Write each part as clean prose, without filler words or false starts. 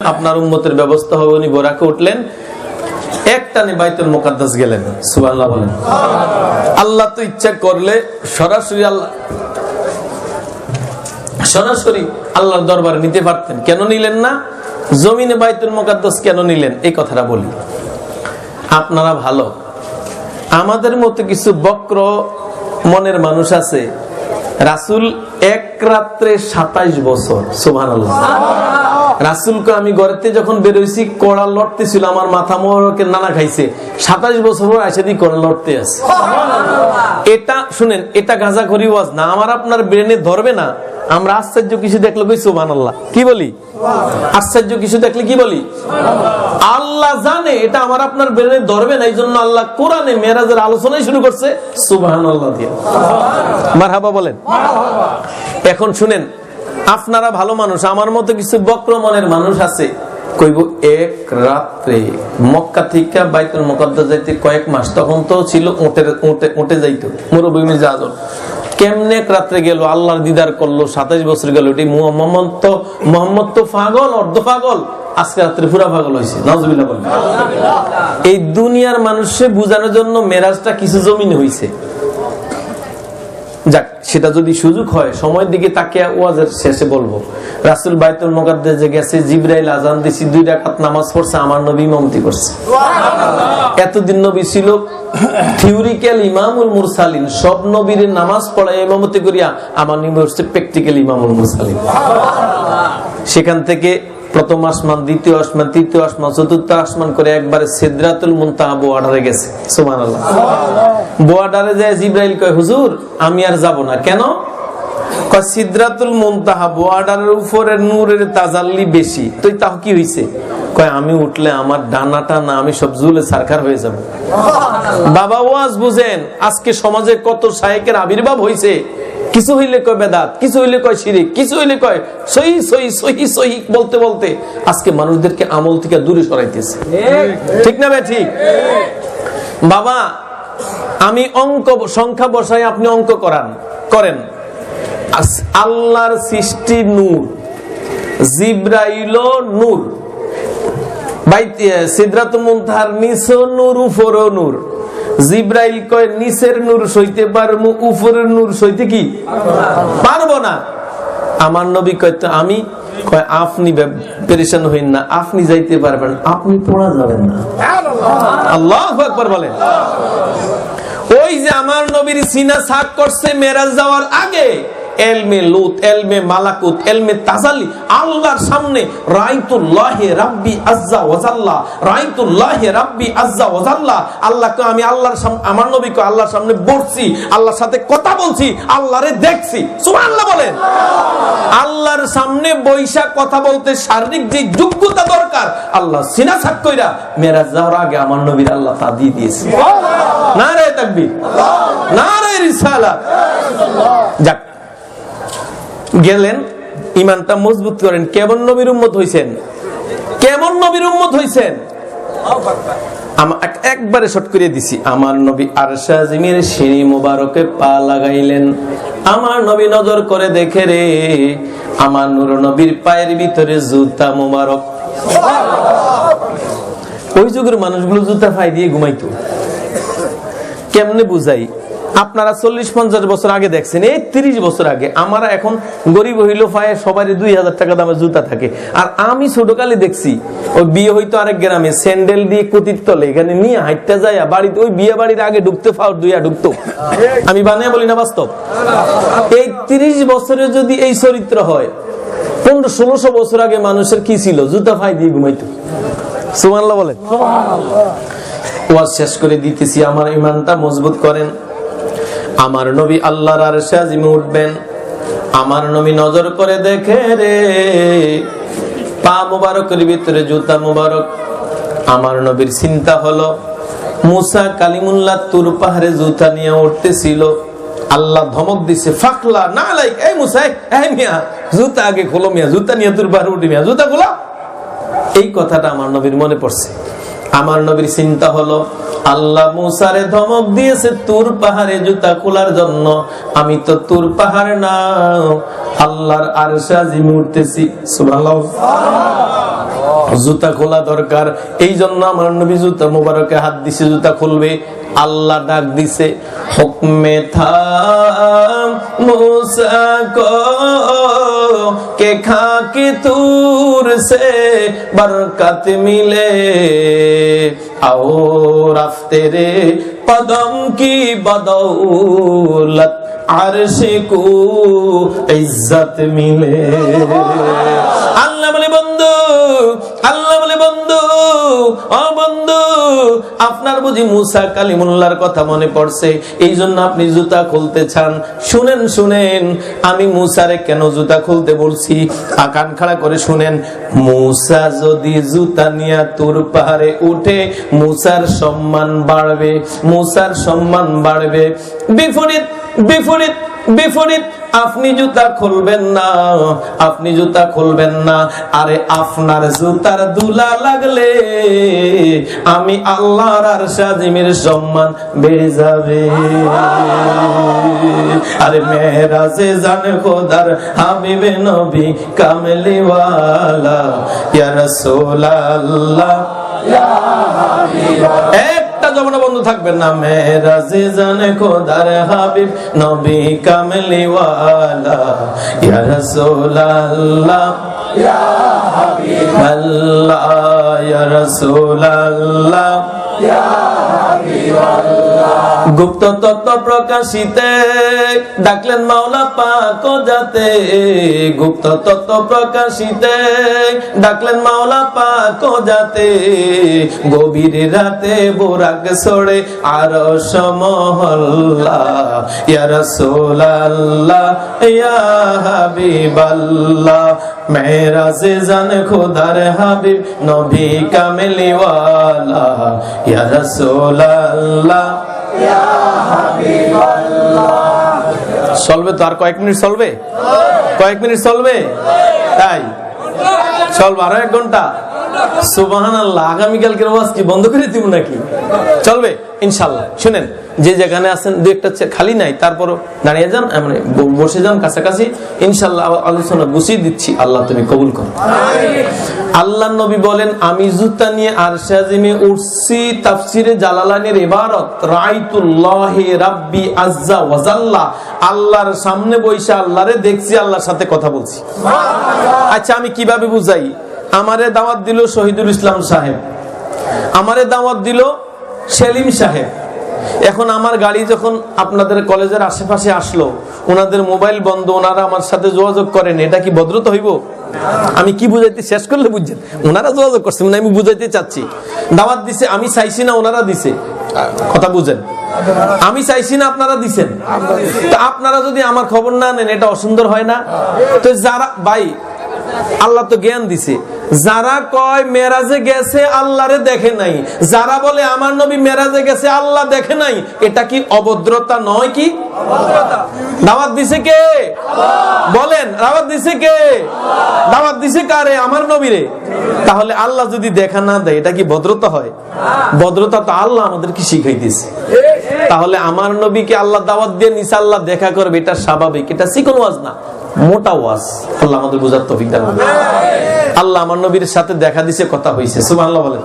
আপনার উম্মতের ব্যবস্থা হবে। উনি বোরাকে উঠলেন, একটানে বাইতুল মুকাদ্দাস গেলেন। সুবহানাল্লাহ বলেন। আল্লাহ তো ইচ্ছা করলে সরাসরি আল্লাহর দরবারে নিতে পারতেন, কেন নিলেন না? জমিনে বাইতুল মুকাদ্দাস কেন নিলেন? এই কথাটা বলি। আপনারা ভালো, আমাদের মতো কিছু বক্র মনের মানুষ আছে। রাসূল এক রাত্রে 27 বছর, সুবহানাল্লাহ। রাসূলকে আমি ঘরেতে যখন বেরোইছি কড়া লড়তে ছিল, আমার মাথা মোবারকে নানা খাইছে। 27 বছর পর এসে দিয়ে কড়া লড়তে আছে। এটা শুনেন, এটা গাঁজাখড়ি ওয়াজ না, আমার আপনার ব্রেনে ধরবে না। আমরা আশ্চর্য কিছু দেখলে কই সুবহানাল্লাহ, কি বলি? আশ্চর্য কিছু দেখলে কি বলি? আল্লাহ জানে এটা আমার আপনার ব্রেনে ধরবে না, এই জন্য আল্লাহ কোরআনে মেরাজের আলোচনাই শুরু করছে সুবহানাল্লাহ দিয়ে। মারহাবা বলেন। এখন শুনেন, আপনারা ভালো মানুষ, আমার মতো কিছু বক্র মনের মানুষ আছে। কইব এক রাত্রে মক্কা থেকে বাইতুল মুকাদ্দাস যাইতে কয়েক মাস, তখন তো ছিল উঠে যাইতো মুরব্বী জাহাজ। কেমনে এক রাত্রে গেল, আল্লাহর দিদার করলো, 27 বছর গেল। মোহাম্মদ তো পাগল, অর্ধ পাগল, আজকে রাত্রে পুরা পাগল হয়েছে। নাউজুবিল্লাহ বলেন। এই দুনিয়ার মানুষে বুঝানোর জন্য মেরাজটা কিছু জমিনে হয়েছে। যাক, সেটা যদি সুযোগ হয় সময়ের দিকে তাকে ওয়াজের শেষে বলবো। রাসূল বাইতুল মুকাদ্দাসে গেছে, জিবরাইল আযান দিছে, 2 রাকাত নামাজ পড়ছে, আমার নবী ইমামতি করছে। এতদিন নবী ছিল থিওরিক্যাল ইমামুল মুরসালিন, সব নবীর নামাজ পড়ায় ইমামতি করিয়া আমার নবী হচ্ছে প্র্যাকটিক্যাল ইমামুল মুরসালিন। সেখান থেকে প্রথম আসমান, দ্বিতীয় আসমান, তৃতীয় আসমান, চতুর্থ আসমান করে একবারে সিদরাতুল মুনতাহা বর্ডারে গেছে। সুবহানাল্লাহ। বর্ডারে যায় জিবরাইল কয়, হুজুর আমি আর যাব না। কেন? কয় সিদরাতুল মুনতাহা বর্ডারের উপরে নূরের তাজাল্লি বেশি। তো তাও কি হইছে? কয় আমি উঠলে আমার ডানাটা না, আমি সব জুলে সারখার হয়ে যাব। বাবা ওয়াজ বুঝেন, আজকে সমাজে কত শায়েকের আবির্ভাব হইছে। কিছু হইলে কয় বেদাত, কিছু হইলে কয় শিরিক, কিছু হইলে কয় সহি সহি সহি সহি বলতে বলতে আজকে মানুষদেরকে আমল থেকে দূরে সরাইতেছে। ঠিক না ভাই? ঠিক। বাবা আমি অঙ্ক সংখ্যা বসাই, আপনি অঙ্ক করেন। আল্লাহর সৃষ্টি নূর, জিবরাইল নূর, সিদরাতুল মুনতাহার নিচেও নূর, উপরেও নূর। জিবরাইল কয় নিচের নূর সইতে পারবো, উপরের নূর সইতে কি পারবো না। আমার নবী কয় তো আমি, কয় আপনি পেরেশান হইন না, আপনি যাইতে পারবেন, আপনি পড়া যাবেন না। আল্লাহু আকবার বলেন। ওই যে আমার নবীর সিনা সাক করছে মেরাজ যাওয়ার আগে, এলমে লুত, এলমে মালাকুত, এলমে তাজাল্লি, আল্লাহর সামনে রাইতুল্লাহি রাব্বি আজ্জা ওয়া জাল্লা, রাইতুল্লাহি রাব্বি আজ্জা ওয়া জাল্লা। আল্লাহকে আমি আল্লাহর সামনে, আমার নবীকে আল্লাহর সামনে বসছি, আল্লাহর সাথে কথা বলছি, আল্লাহরে দেখছি। সুবহানাল্লাহ বলেন। আল্লাহর সামনে বৈশা কথা বলতে শারীরিক যে যোগ্যতা দরকার, আল্লাহ সিনা সাক কইরা মেরাজ যাওয়ার আগে আমার নবীর আল্লাহ তা দিয়ে দিয়েছে। নারে তাকবীর, নারে রিসালাত। যাক, গেলেন, ইমানটা মজবুত করেন। কেমন নবীর উম্মত হইছেন? কেমন নবীর উম্মত হইছেন? একবারে শর্ট করে দিছি। আমার নবী আরশ আজিমের সিঁড়ি মুবারকে পা লাগাইলেন। আমার নবী নজর করে দেখে রে, আমার নূর নবীর পায়ের ভিতরে জুতা মুবারক। ওই যুগের মানুষগুলো জুতা পায়ে দিয়ে ঘুমাইতো। কেমনে বুঝাই? আপনারা 40-50 বছর আগে দেখছেন, এই 30 বছর আগে। আমরা এখন গরিব হইল পায়ে সবারই 2000 টাকা দামের জুতা থাকে। আর আমি ছোটকালে দেখছি, ওই বিয়ে হইতো আরেক গ্রামে, স্যান্ডেল দিয়ে কুতির তলে এখানে নিয়ে হাইটটা যায় বাড়িতে, ওই বিয়ে বাড়ির আগে ঢুকতে ফাও দুইয়া ঢুকতো। আমি বানিয়ে বলি না, বাস্তব। এই 30 বছরে যদি এই চরিত্র হয়, 1500-1600 বছর আগে মানুষের কি ছিল? জুতা পায়ে দিয়ে ঘুমাইতো। সুবহানাল্লাহ বলেন। ওয়াজ শেষ করে দিতেছি, আমার ইমানটা মজবুত করেন। আমার নবী আল্লাহর আরশে আজিমে উঠবেন। আমার নবী নজর করে দেখে রে, পা মুবারকের ভিতরে জুতা মুবারক। আমার নবীর চিন্তা হলো, মুসা কালিমুল্লাহ তুর পাহাড়ে জুতা নিয়ে উঠতেছিল, আল্লাহ ধমক দিছে, ফাকলা না লাইক, এই মুসা, এই মিয়া জুতা আগে খোলো, মিয়া জুতা নিয়ে তুর পাহাড়ে উঠি, মিয়া জুতা খোলা। এই কথাটা আমার নবীর মনে পড়ছে। আমার নবীর চিন্তা হলো, আল্লাহ মুসারে ধমক দিয়েছে তুর পাহাড়ে জুতা খোলার জন্য, আমি তো তুর পাহাড় না, আল্লাহর আরশে আজিমে উঠতেছি। সুবহানাল্লাহ। জুতা খোলা দরকার। এই জন্য আমার নবী জুতা মোবারকে হাত দিছে, জুতা খুলবে। আল্লাহ ডাক দিছে, হুকমে থা मूसा को के खाके तूर से बरकत मिले और तेरे कदम की बदौलत अर्श को इज्जत मिले। আল্লাহ বলে বন্ধু, আল্লাহ বলে বন্ধু, ও বন্ধু, আপনার বুঝি মুসা কালিমুল্লাহর কথা মনে পড়ছে, এই জন্য আপনি জুতা খুলতে চান। শুনেন শুনেন, আমি মুসারে কেন জুতা খুলতে বলছি, কান খাড়া করে শুনেন। মুসা যদি জুতা নিয়ে তুর পাহাড়ে উঠে, মুসার সম্মান বাড়বে, মুসার সম্মান বাড়বে। বিপরীত বিপরীত বিপরীত, আপনি জুতা খুলবেন না, আপনি জুতা খুলবেন না। আরে আপনার জুতার দুলা লাগলে আমি আল্লাহর আরশ আজিমের সম্মান বেড়ে যাবে। আরে মেরাজে জানে খোদার হাবিবে নবী কামলিওয়ালা ইয়া রাসূলুল্লাহ ইয়া হাবিবাল্লাহ। একটা জমানা বন্ধ থাকবেন না। মেরাজে জানে খোদার হাবিব নবী কামলিওয়ালা ইয়া রাসূলুল্লাহ ইয়া হাবিবাল্লাহ ইয়া রাসূলুল্লাহ ইয়া হাবিবাল্লাহ। গুপ্ত তত্ত্ব প্রকাশিতে ডাকলেন মাওলা পাক যাতে, গুপ্ত তত্ত্ব প্রকাশিতে ডাকলেন মাওলা পাক যাতে, গভীর রাতে বোরাক ছড়ে আরশ মহল্লা ইয়া রাসূলুল্লাহ ইয়া হাবিবাল্লাহ। মেরাজে জানে খোদার হাবিব নবী কামলিওয়ালা ইয়া রাসূলুল্লাহ ইয়া হাবিবাল্লাহ। চলবে তো? আর কয়েক মিনিট চলবে, কয়েক মিনিট চলবে, তাই চলবে আরো 1 ঘন্টা। সুবহানাল্লাহ। আগামীকালকের ওয়াজ কি বন্ধ করে দিব নাকি? চলবে ইনশাআল্লাহ। শুনেন, যে যেখানে আছেন দু একটা খালি নাই, তারপরও দাঁড়িয়ে যান, মানে বসে যান কাছাকাছি, ইনশাআল্লাহ আলোচনা গুছিয়ে দিচ্ছি। আল্লাহ তুমি কবুল করো। আল্লাহ নবী বলেন, আমি জুতা নিয়ে আরশে আজিমে উঠছি। তাফসিরে জালালাইনের ইবারত, রাআইতুল্লাহি রাব্বি আজ্জা ওয়া জাল্লা, আল্লাহর সামনে বসে আল্লাহরে দেখছি, আল্লাহর সাথে কথা বলছি। আচ্ছা, আমি কিভাবে বুঝাই? আমারে দাওয়াত দিল শহীদুল ইসলাম সাহেব, আমারে দাওয়াত দিল সেলিম সাহেব। এখন আমার গাড়ি যখন আপনাদের কলেজের আশেপাশে আসলো, ওনাদের মোবাইল বন্ধ, ওনারা আমার সাথে যোগাযোগ করেন, এটা কি ভদ্রতা হইব? আমি কি বুঝাইতে শেষ করলে বুঝছেন, ওনারা যোগাযোগ করছেন, আমি বুঝাইতে চাচ্ছি। দাওয়াত দিছে, আমি চাইছি না, ওনারা দিছে। কথা বুঝেন, আমি চাইছি না, আপনারা দিছেন। তো আপনারা যদি আমার খবর না নেন, এটা অসুন্দর হয় না? তো যারা ভাই, আল্লাহ তো জ্ঞান দিছে, যারা কয় মেরাজে গেছে আল্লাহরে দেখে নাই, যারা বলে আমার নবী মেরাজে গেছে আল্লাহ দেখে নাই, এটা কি অভদ্রতা নয়? কি দাওয়াত দিছে কে? বলেন, দাওয়াত দিছে কে? দাওয়াত দিছে কারে? আমার নবীরে। তাহলে আল্লাহ যদি দেখা না দেয়, এটা কি ভদ্রতা হয়? ভদ্রতা তো আল্লাহ আমাদেরকে শিখাইতেছে। তাহলে আমার নবীকে আল্লাহ দাওয়াত দিয়ে নিছে, আল্লাহ দেখা করবে, এটা স্বাভাবিক, এটা চিকন ওয়াজ না, মোটা ওয়াজ। আল্লাহ আমাদের বুঝার তৌফিক দান করুন। আল্লাহ আমার নবীর সাথে দেখা দিছে, কথা হইছে। সুবহানাল্লাহ বলেন।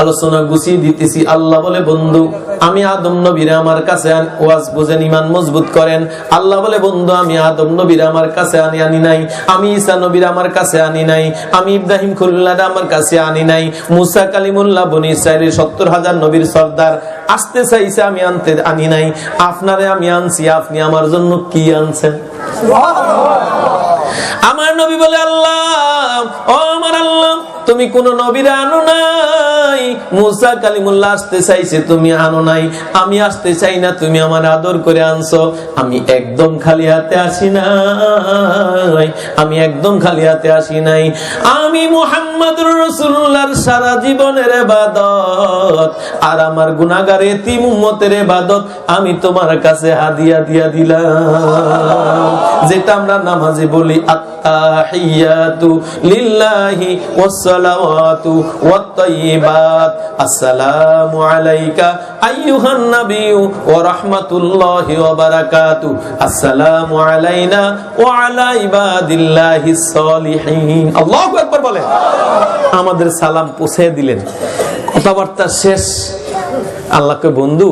আলোচনা গুছিয়ে দিতেছি। আল্লাহ বলে, বন্ধু, আমি আদম নবীর আমার কাছে ওয়াজ বুঝেন, ঈমান মজবুত করেন। আল্লাহ বলে, বন্ধু, আমি আদম নবীর আমার কাছে আনি নাই, আমি ঈসা নবীর আমার কাছে আনি নাই, আমি ইব্রাহিম খলিলুল্লাহ আমার কাছে আনি নাই, মুসা কালিমুল্লাহ বনি ইসরাইলের 70,000 নবীর সর্দার আসতে চাইছে, আমি আনি নাই। আপনারে আমি আনছি, আপনি আমার জন্য কি আনছেন? আমার নবী বলে, আল্লাহ, ও আমার আল্লাহ, তুমি কোন নবীরা আনো নাই। মুসা কালিমুল্লাহ আসতে চাইছে, তুমি আনো নাই। আমি আসতে চাই না, তুমি আমার আদর করে আনছো। আমি একদম খালি হাতে আসি নাই, আমি একদম খালি হাতে আসি নাই। আমি মুহাম্মদুর রাসূলুল্লাহর সারা জীবনের ইবাদত আর আমার গুনাহগার এতিম উম্মতের ইবাদত আমি তোমার কাছে হাদিয়া দিয়া দিলাম, যেটা আমরা নামাজে বলি, আত-তাহিয়াতু লিল্লাহি ওয়াস-সালাওয়াতু ওয়াত-তাইয়্যিবাত, আসসালামু আলাইকা আইয়ুহান নাবিয়্যু ওয়া রাহমাতুল্লাহি ওয়া বারাকাতুহু, আসসালামু আলাইনা ওয়া আলা ইবাদিল্লাহিস সালিহিন। আল্লাহু আকবার। আকবার বলেন। আমাদের সালাম পৌঁছে দিলেন, কথাবার্তা শেষ। আল্লাহকে, বন্ধু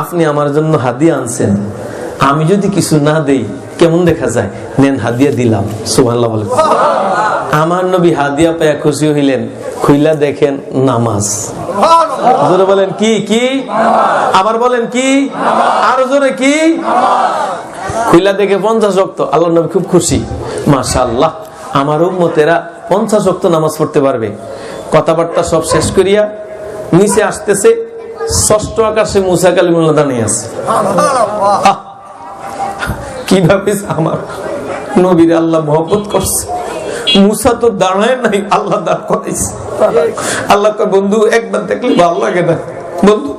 আপনি আমার জন্য হাদিয়া আনছেন, আমি যদি কিছু না দেই কেমন দেখা যায়, নেন হাদিয়া দিলাম। সুবহানাল্লাহ বলেন। আমার নবী হাদিয়া পেয়ে খুশি হইলেন, খুইলা দেখেন নামাজ। জোরে বলেন কি কি, আবার বলেন কি, আরো জোরে কি। খুইলা দেখে 50 ওয়াক্ত। আল্লাহ নবী খুব খুশি, মাশাআল্লাহ আমার উম্মতেরা 50 ওয়াক্ত নামাজ পড়তে পারবে। কথাবার্তা সব শেষ করিয়া নিচে আসতেছে, ষষ্ঠ আকাশে মুসা কালিমুল্লাহ দাঁড়িয়ে আছে। কিভাবে আমার নবীর আল্লাহ মহব্বত করছে। মুসা তো দাঁড়ায় নাই, আল্লাহ দাঁড় করাইছে। আল্লাহ কয়, বন্ধু একবার দেখলে ভালো লাগে না, বন্ধু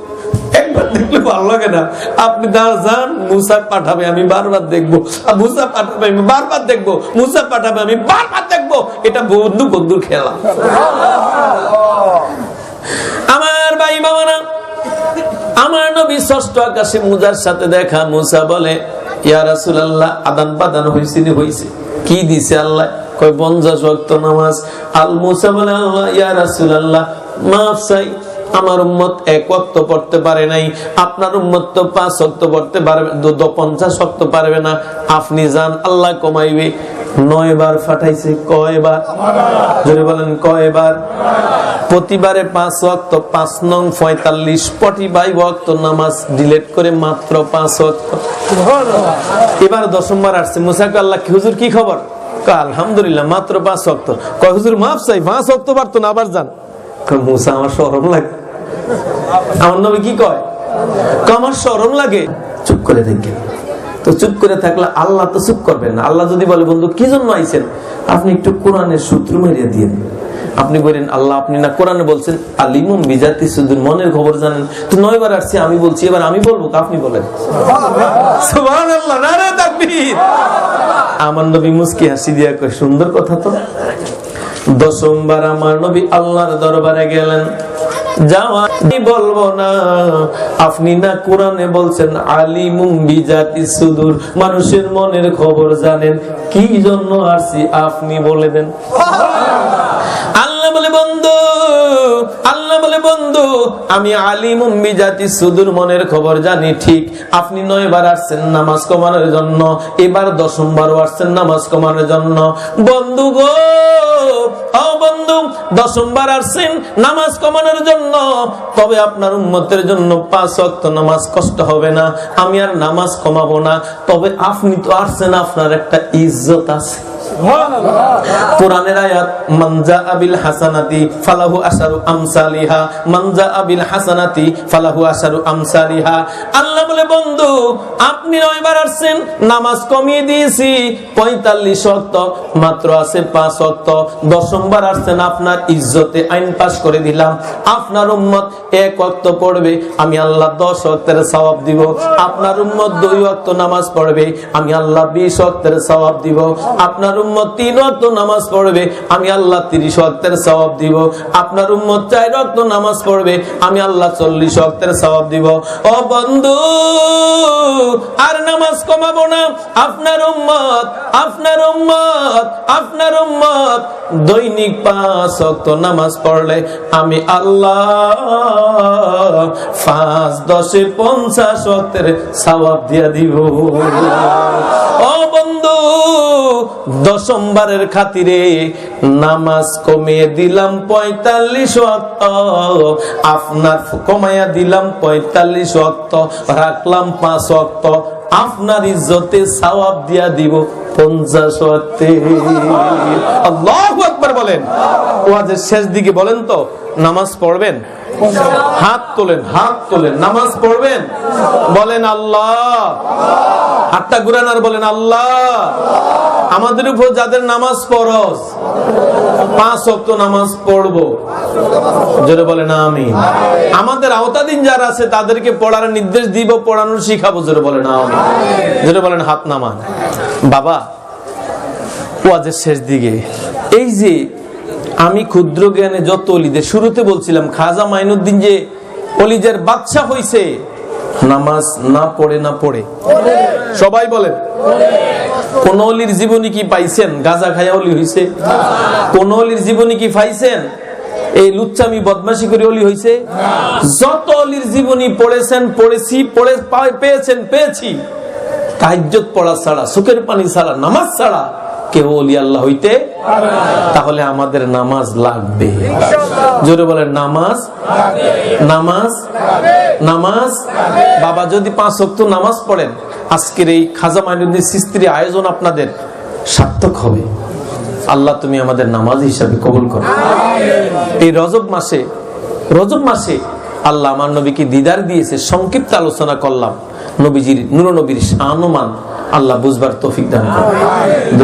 একবার দেখলে ভালো লাগে না, আপনি দাঁড় যান, মুসা পাঠাবে আমি বারবার দেখবো, মুসা পাঠাবে আমি বারবার দেখবো, মুসা পাঠাবে আমি বারবার দেখবো। এটা বন্ধু বন্ধুর খেলা। আমার ভাই বাবারা, আমার নবী ষষ্ঠ আকাশে মুসার সাথে দেখা। মুসা বলে, ইয়া রাসূলুল্লাহ আদান বাদান হইছে নি? হইছে। কি দিছে আল্লাহ? কয় 50 ওয়াক্ত নামাজ। আল মুসা বলে, আল্লাহ ইয়া রাসূলুল্লাহ মাফ চাই, আমার উম্মত 1 ওয়াক্ত পড়তে পারে নাই, আপনার উম্মত তো 5 ওয়াক্ত পড়তে পারবে, 50 ওয়াক্ত পারবে না, আপনি যান, আল্লাহ কমাইবে। 9 বার পাঠাইছে। কয়বার? জোরে বলেন কয়বার? প্রতিবারে 5 ওয়াক্ত, 5 নং 45, 45 ওয়াক্ত নামাজ ডিলিট করে মাত্র 5 ওয়াক্ত। এবার 10ম বার আসছে। মুসাকে আল্লাহ, কি হুজুর কি খবর? আলহামদুলিল্লাহ মাত্র 5 ওয়াক্ত। কয় হুজুর মাফ চাই, 5 ওয়াক্ত পারতো না, আবার যান। মুসা আমার শরম লাগে। আমার নবী কি কয়? আমার শরম লাগে। চুপ করে দেখেন। তো চুপ করে থাকলে আল্লাহ তো চুপ করবেন না। আল্লাহ যদি বলে, বন্ধু কি জন্য আইছেন, আপনি একটু কোরআনের সূত্র মেরিয়ে দিয়ে, আপনি বলেন, আল্লাহ আপনি না কোরআনে বলছেন আলিমুম বিজাতি সুদূর, মনের খবর জানেন, তো 9 বার আসছে, আমি বলছি, এবার আমি বলবো, আপনি বলেন। সুবহানাল্লাহ, নারে তাকবীর। আমার নবী মুস্কি হাসি দিয়া কয়, সুন্দর কথা তো। 10ম বার আমার নবী আল্লাহর দরবারে গেলেন। যাওয়া বলবো না, আপনি না কোরআনে বলছেন আলিমুম বিজাতি সুদূর, মানুষের মনের খবর জানেন, কি জন্য আসছি আপনি বলে দেন। আল্লাহ বলে, বন্ধু, আল্লাহ বলে, বন্ধু আমি আলিমুম বিজাতি সুদূর, মনের খবর জানি ঠিক। আপনি 9 বার আসছেন নামাজ কমানোর জন্য, এবার 10ম বারও আসছেন নামাজ কমানোর জন্য। বন্ধু গো, ও বন্ধু, 10ম বার আসছেন নামাজ কমানোর জন্য, তবে আপনার উম্মতের জন্য 5 ওয়াক্ত নামাজ কষ্ট হবে না, আমি আর নামাজ কমাবো না। তবে আপনি তো আসছেন, আপনার একটা ইজ্জত আছে। কোরআনের আয়াত, মান জাআ বিল হাসানাতি ফালাহু আশারু আমসালিহা, মান জাআ বিল হাসানাতি ফালাহু আশারু আমসালিহা। আল্লাহ বলে, বন্ধু আপনি 9 বার আসছেন, নামাজ কমিয়ে দিয়েছি 45 ওয়াক্ত, মাত্র আছে 5 ওয়াক্ত। 10ম বার আসছেন, আপনার ইজ্জতে আইন পাশ করে দিলাম, আপনার উম্মত 1 ওয়াক্ত পড়বে, আমি আল্লাহ 10 ওয়াক্তের সওয়াব দিব। আপনার উম্মত 2 ওয়াক্ত নামাজ পড়বে, আমি আল্লাহ 20 ওয়াক্তের সওয়াব দিব। আপনার উম্মত 3 ওয়াক্ত নামাজ পড়বে, আমি আল্লাহ 30 ওয়াক্তের সওয়াব দিব। আপনার উম্মত 4 ওয়াক্ত নামাজ পড়বে, আমি আল্লাহ 40 ওয়াক্তের সওয়াব দিব। ও বন্ধু, আর নামাজ কমাবো না। আপনার উম্মত, আপনার উম্মত, আপনার উম্মত দৈনিক 5 ওয়াক্ত নামাজ পড়লে, আমি আল্লাহ 5 10 50 ওয়াক্তের সওয়াব দিয়া দিব। ও বন্ধু, 10ম বারের খাতিরে নামাজ কমিয়ে দিলাম 45 ওয়াক্ত, আপনার কমাইয়া দিলাম 45 ওয়াক্ত, রাখলাম 5 ওয়াক্ত, আপনার ইজ্জতে সওয়াব দিয়া দিব 50 ওয়াক্তে। আল্লাহু আকবার বলেন। ওয়াজের শেষ দিকে বলেন তো, নামাজ পড়বেন? হাত তোলেন, হাত তোলেন। নামাজ পড়বেন? বলেন আল্লাহ। হাতটা ঘুরান আর বলেন আল্লাহ। আমাদের উপর যাদের নামাজ ফরজ, 5 ওয়াক্ত নামাজ পড়বো, জোরে বলেন আমিন। আমাদের আওতাধীন যারা আছে তাদেরকে পড়ার নির্দেশ দিব, পড়ানোর শিখাবো, জোরে বলেন আমিন। জোরে বলেন হাত নামান। বাবা, ওয়াজের শেষ দিকে এই যে আমি ক্ষুদ্র জ্ঞানে যত অলিদের, শুরুতে বলছিলাম খাজা মাইনুদ্দিন যে অলিদের বাদশা হইছে, নামাজ না পড়ে না পড়ে, সবাই বলেন কোন অলির জীবনী কি পাইছেন গাঁজা খায়া অলি হইছে? কোন অলির জীবনী কি পাইছেন এই লুচ্চামি বদমাশি করে অলি হইছে? যত অলির জীবনী পড়েছেন, পড়েছি, পেয়েছেন, পেয়েছি, তাহাজ্জুদ পড়া ছাড়া, চোখের পানি ছাড়া, নামাজ ছাড়া কেউ ওলি আল্লাহ হইতে। তাহলে আমাদের নামাজ লাগবে। জোরে বলেন নামাজ, নামাজ, নামাজ। বাবা যদি 5 ওয়াক্ত নামাজ পড়েন, আজকের এই খাজা মাইনুদ্দিন চিশতির আয়োজন আপনাদের সার্থক হবে। আল্লাহ তুমি আমাদের নামাজ হিসাবে কবুল করো। এই রজব মাসে আল্লাহ আমার নবীকে দিদার দিয়েছে। সংক্ষিপ্ত আলোচনা করলাম নবীজির, নূর নবীর শান ও মান। আল্লাহ বুঝবার তৌফিক দান করুন।